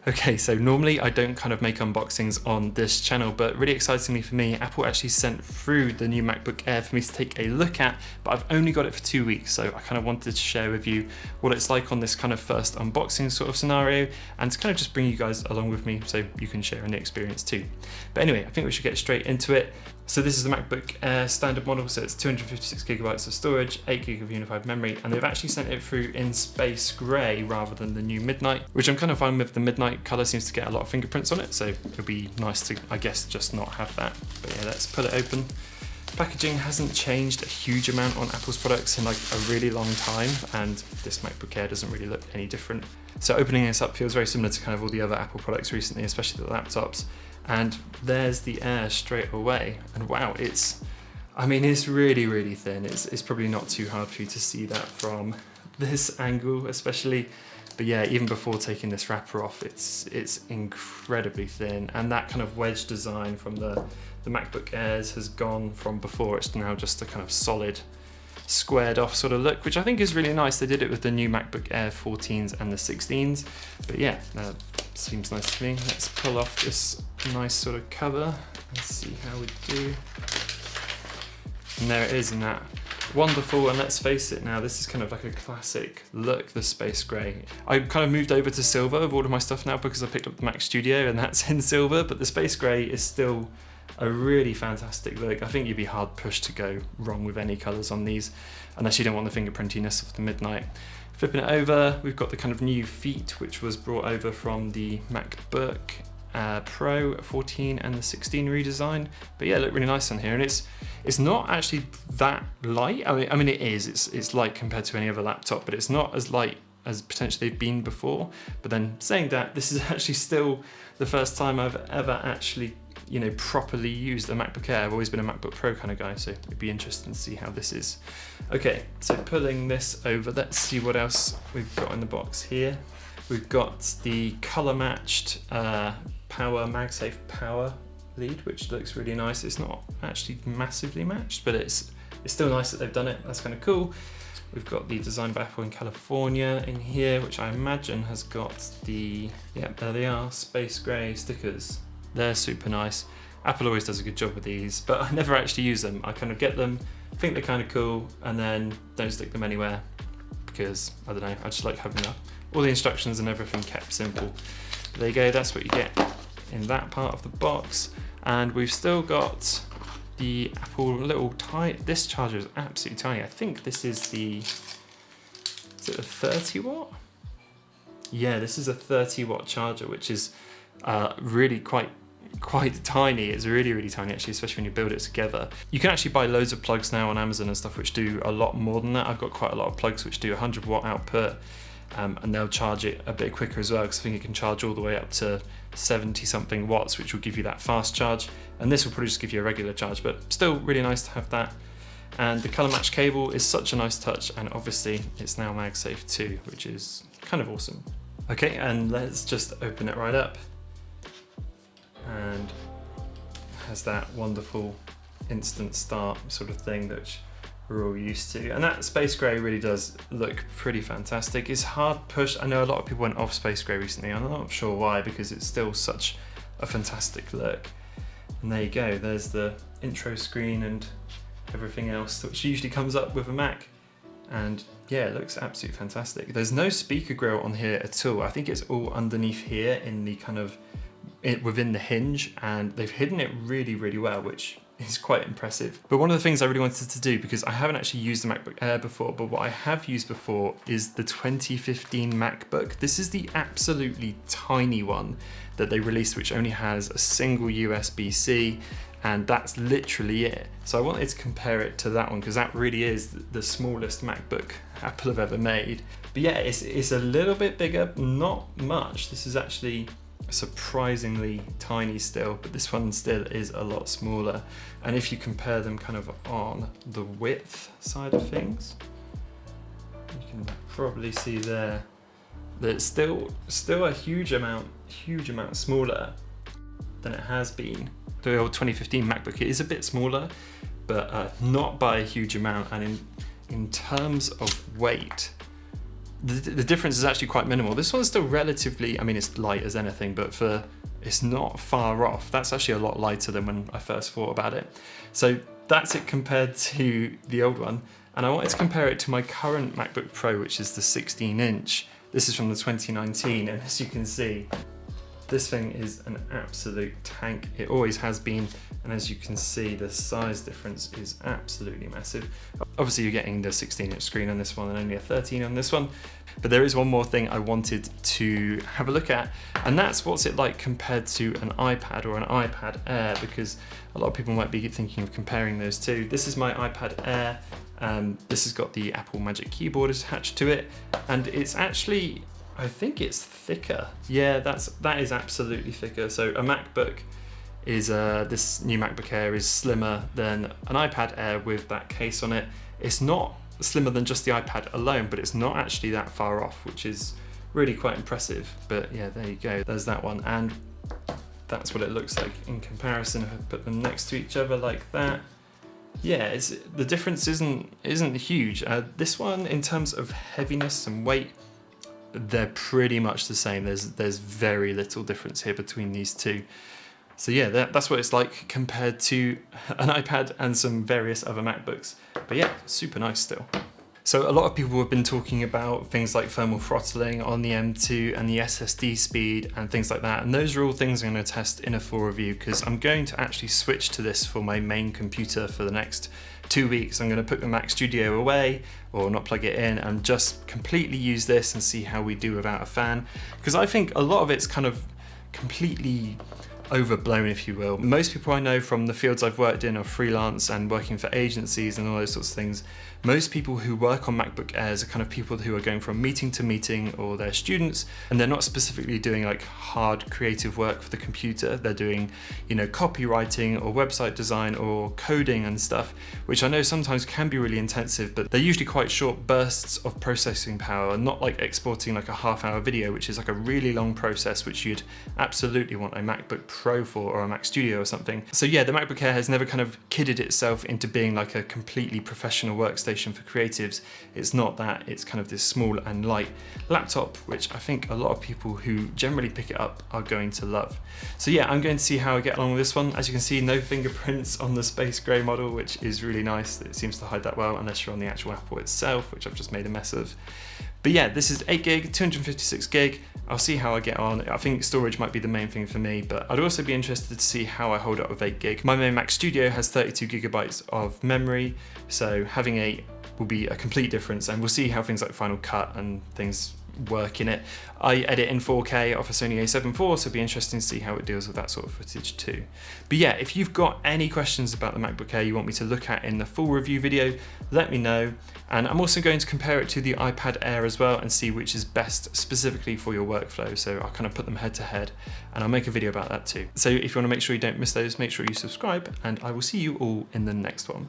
Okay, so normally I don't kind of make unboxings on this channel, but really excitingly for me, Apple actually sent through the new MacBook Air for me to take a look at, but I've only got it for 2 weeks, so I kind of wanted to share with you what it's like on this kind of first unboxing sort of scenario, and to kind of just bring you guys along with me so you can share in the experience too. But anyway, I think we should get straight into it. So this is the MacBook Air standard model, so it's 256 gigabytes of storage, 8 gig of unified memory, and they've actually sent it through in space gray rather than the new midnight, which I'm kind of fine with. The midnight color seems to get a lot of fingerprints on it, so it'll be nice to, I guess, just not have that. But yeah, let's pull it open. Packaging hasn't changed a huge amount on Apple's products in like a really long time, and this MacBook Air doesn't really look any different. So opening this up feels very similar to kind of all the other Apple products recently, especially the laptops. And there's the Air straight away, and wow, it's really, really thin. It's probably not too hard for you to see that from this angle, especially. But yeah, even before taking this wrapper off, it's incredibly thin, and that kind of wedge design from the MacBook Airs has gone from before. It's now just a kind of solid, squared off sort of look, which I think is really nice. They did it with the new MacBook Air 14s and the 16s, but yeah, that seems nice to me. Let's pull off this nice sort of cover and see how we do. And there it is in that wonderful, and let's face it now, this is kind of like a classic look, the space gray. I kind of moved over to silver of all of my stuff now because I picked up the Mac Studio and that's in silver, but the space gray is still a really fantastic look. I think you'd be hard pushed to go wrong with any colors on these, unless you don't want the fingerprintiness of the midnight. Flipping it over, we've got the kind of new feet, which was brought over from the MacBook Pro 14 and the 16 redesign. But yeah, look really nice on here, and it's not actually that light. I mean it is. It's light compared to any other laptop, but it's not as light as potentially they've been before. But then saying that, this is actually still the first time I've ever actually, you know, properly used a MacBook Air. I've always been a MacBook Pro kind of guy, so it'd be interesting to see how this is. Okay, so pulling this over, let's see what else we've got in the box here. We've got the color matched MagSafe power lead, which looks really nice. It's not actually massively matched, but it's still nice that they've done it. That's kind of cool. We've got the design by Apple in California in here, which I imagine has got the, yeah, there they are, space gray stickers. They're super nice. Apple always does a good job with these, but I never actually use them. I kind of get them, think they're kind of cool, and then don't stick them anywhere because, I don't know, I just like having all the instructions and everything kept simple. But there you go, that's what you get in that part of the box. And we've still got the Apple little this charger is absolutely tiny. I think this is it a 30 watt? Yeah, this is a 30 watt charger, which is really quite tiny. It's really, really tiny actually, especially when you build it together. You can actually buy loads of plugs now on Amazon and stuff which do a lot more than that. I've got quite a lot of plugs which do 100 watt output, and they'll charge it a bit quicker as well, because I think it can charge all the way up to 70 something watts, which will give you that fast charge. And this will probably just give you a regular charge, but still really nice to have that. And the color match cable is such a nice touch, and obviously it's now MagSafe too, which is kind of awesome. Okay, and let's just open it right up. And it has that wonderful instant start sort of thing that we're all used to. And that space gray really does look pretty fantastic. It's hard pushed. I know a lot of people went off space gray recently. I'm not sure why, because it's still such a fantastic look. And there you go. There's the intro screen and everything else, which usually comes up with a Mac. And yeah, it looks absolutely fantastic. There's no speaker grill on here at all. I think it's all underneath here in the kind of within the hinge, and they've hidden it really, really well, which is quite impressive. But one of the things I really wanted to do, because I haven't actually used the MacBook Air before, but what I have used before is the 2015 MacBook. This is the absolutely tiny one that they released, which only has a single USB-C, and that's literally it. So I wanted to compare it to that one, because that really is the smallest MacBook Apple have ever made. But yeah, it's a little bit bigger, not much. This is actually surprisingly tiny still, but this one still is a lot smaller. And if you compare them kind of on the width side of things, you can probably see there that it's still a huge amount smaller than it has been. The old 2015 MacBook, it is a bit smaller, but not by a huge amount. And in terms of weight, the difference is actually quite minimal. This one's still relatively, I mean, it's light as anything, but it's not far off. That's actually a lot lighter than when I first thought about it. So that's it compared to the old one. And I wanted to compare it to my current MacBook Pro, which is the 16-inch. This is from the 2019, and as you can see, this thing is an absolute tank. It always has been, and as you can see, the size difference is absolutely massive. Obviously, you're getting the 16-inch screen on this one and only a 13 on this one, but there is one more thing I wanted to have a look at, and that's what's it like compared to an iPad or an iPad Air, because a lot of people might be thinking of comparing those two. This is my iPad Air. This has got the Apple Magic Keyboard attached to it, and it's actually, I think it's thicker. Yeah, that is absolutely thicker. So a MacBook is, this new MacBook Air is slimmer than an iPad Air with that case on it. It's not slimmer than just the iPad alone, but it's not actually that far off, which is really quite impressive. But yeah, there you go, there's that one. And that's what it looks like in comparison. If I put them next to each other like that, yeah, the difference isn't huge. This one, in terms of heaviness and weight, they're pretty much the same. There's very little difference here between these two. So yeah, that's what it's like compared to an iPad and some various other MacBooks. But yeah, super nice still. So a lot of people have been talking about things like thermal throttling on the M2 and the SSD speed and things like that. And those are all things I'm going to test in a full review, because I'm going to actually switch to this for my main computer for the next 2 weeks. I'm going to put the Mac Studio away, or not plug it in, and just completely use this and see how we do without a fan. Because I think a lot of it's kind of completely overblown, if you will. Most people I know from the fields I've worked in are freelance and working for agencies and all those sorts of things. Most people who work on MacBook Airs are kind of people who are going from meeting to meeting, or they're students, and they're not specifically doing like hard creative work for the computer. They're doing, you know, copywriting or website design or coding and stuff, which I know sometimes can be really intensive, but they're usually quite short bursts of processing power, not like exporting like a half-hour video, which is like a really long process, which you'd absolutely want a MacBook Pro for, or a Mac Studio or something. So yeah, the MacBook Air has never kind of kidded itself into being like a completely professional workstation for creatives. It's not that. It's kind of this small and light laptop, which I think a lot of people who generally pick it up are going to love. So yeah, I'm going to see how I get along with this one. As you can see, no fingerprints on the space gray model, which is really nice. It seems to hide that well, unless you're on the actual Apple itself, which I've just made a mess of. But yeah, this is 8 gig, 256 gig. I'll see how I get on. I think storage might be the main thing for me, but I'd also be interested to see how I hold up with 8 gig. My main Mac Studio has 32 gigabytes of memory, so having 8 will be a complete difference, and we'll see how things like Final Cut and things work in it. I edit in 4K off a Sony a7 IV, so it'll be interesting to see how it deals with that sort of footage too. But yeah, if you've got any questions about the MacBook Air you want me to look at in the full review video, let me know. And I'm also going to compare it to the iPad Air as well and see which is best specifically for your workflow. So I'll kind of put them head to head, and I'll make a video about that too. So if you want to make sure you don't miss those, make sure you subscribe, and I will see you all in the next one.